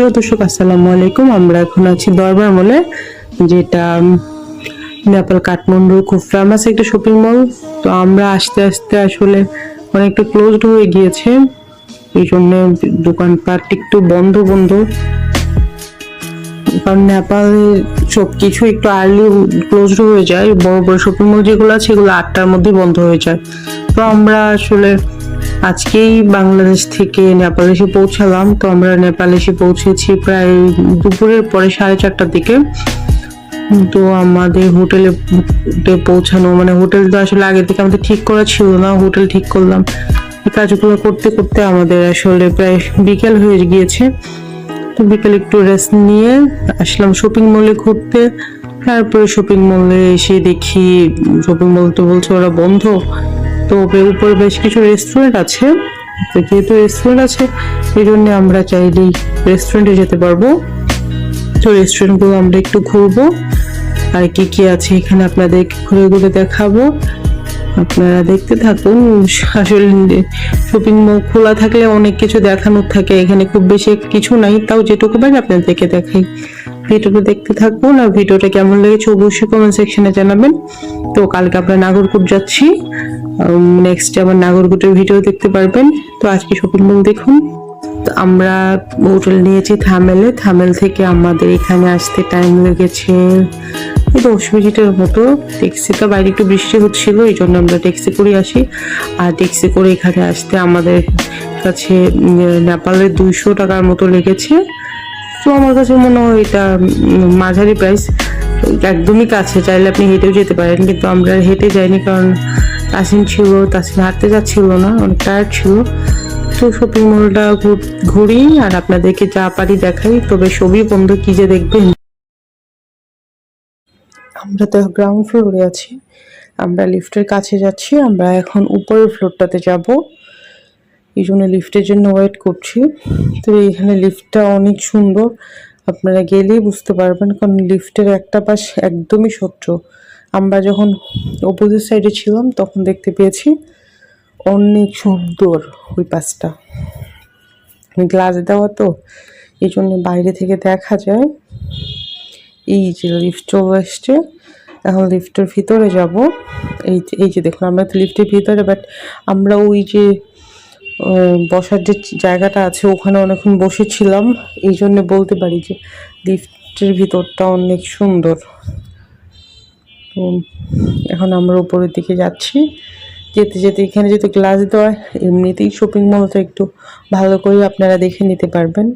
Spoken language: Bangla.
প্রিয় দর্শক আসসালামু আলাইকুম। আমরা এখন আছি দরবার মলে, যেটা নেপাল কাঠমান্ডুর খুব ফেমাস একটা শপিং মল। তো আমরা আস্তে আস্তে আসলে অনেকটা ক্লোজড হয়ে গিয়েছে, এই জন্য দোকানপাট একটু বন্ধ বন্ধ, কারণ নেপালে সবকিছু একটু আর্লি ক্লোজড হয়ে যায়। বড় বড় শপিং মল যেগুলো আছে সেগুলো 8টার মধ্যে বন্ধ হয়ে যায়। তো আমরা আসলে আজকেই বাংলাদেশ থেকে নেপাল এসে পৌঁছালাম। তো আমরা নেপাল এসে পৌঁছেছি প্রায় দুপুরের পরে 4:30টার দিকে। তো আমাদের হোটেলে পৌঁছানো, মানে হোটেল তো আসলে আগে থেকে আমাদের ঠিক করা ছিল না, হোটেল ঠিক করলাম। এই কাজগুলো করতে করতে আমাদের আসলে প্রায় বিকেল হয়ে গিয়েছে। তো বিকেল একটু রেস্ট নিয়ে আসলাম শপিং মলে ঘুরতে। তারপরে শপিং মলে এসে দেখি শপিং মল তো বলছে ওরা বন্ধ। তো উপরে বেশ কিছু রেস্টুরেন্ট আছে, তো যেহেতু রেস্টুরেন্ট আছে এই জন্য আমরা চাইলেই রেস্টুরেন্টে যেতে পারবো। তো রেস্টুরেন্টগুলো আমরা একটু ঘুরবো, আর কি কি আছে এখানে আপনাদের ঘুরে ঘুরে দেখাবো, আপনারা দেখতে থাকুন। আসলে শপিং মল খোলা থাকলে অনেক কিছু দেখানোর থাকে, এখানে খুব বেশি কিছু নাই, তাও যেটুকু পারি আপনাদেরকে দেখাই। ভিডিওটা দেখতে থাকুন, আর ভিডিওটা কেমন লেগেছে অবশ্যই কমেন্ট সেকশনে জানাবেন। তো কালকে আমরা নাগরকোট যাচ্ছি, নেক্সট আবার নাগরকোটের ভিডিও দেখতে পারবেন। তো আজকে শপিং মল দেখুন। তো আমরা হোটেল নিয়েছি থামেলে, থামেল থেকে আমাদের এখানে আসতে টাইম লেগেছে 10 মিনিটের মতো। ট্যাক্সিটা বাইরে একটু বৃষ্টি হচ্ছিল, এই জন্য আমরা ট্যাক্সি করে আসি। আর ট্যাক্সি করে এখানে আসতে আমাদের কাছে নেপালের 200 টাকার মতো লেগেছে। তো আমার কাছে মনে হয় এটা মাঝারি প্রাইস, একদমই কাছে, চাইলে আপনি হেঁটেও যেতে পারেন। কিন্তু আমরা হেঁটে যাইনি, কারণ তাসিন হাঁটতে যাচ্ছিল না, অনেক টায়ার্ড ছিল। তো শপিং মলটা ঘুরি আর আপনাদেরকে যা পারি দেখাই, তবে সবই বন্ধ, কি যে দেখবেন। আমরা তো গ্রাউন্ড ফ্লোরে আছি, আমরা লিফটের কাছে যাচ্ছি। আমরা এখন উপরের ফ্লোরটাতে যাব, এই জন্য লিফটের জন্য ওয়েট করছি। তো এখানে লিফটটা অনেক সুন্দর, আপনারা গেলেই বুঝতে পারবেন, কারণ লিফটের একটা পাশ একদমই স্বচ্ছ। আমরা যখন অপোজিট সাইডে ছিলাম তখন দেখতে পেয়েছি অনেক সুন্দর ওই পাশটা, গ্লাস দেওয়া, তো এই জন্য বাইরে থেকে দেখা যায়। এই যে লিফট চলে এসছে, এখন লিফটের ভিতরে যাব। এই যে দেখুন, আমরা তো লিফটের ভিতরে, বাট আমরা ওই যে বসার যে জায়গাটা আছে ওখানে অনেকক্ষণ বসেছিলাম, এই জন্য বলতে পারি যে লিফটের ভিতরটা অনেক সুন্দর। তো এখন আমরা উপরের দিকে যাচ্ছি। যেতে যেতে এখানে যেহেতু গ্লাস দেওয়া, এমনিতেই শপিং মলটা একটু ভালো করে আপনারা দেখে নিতে পারবেন।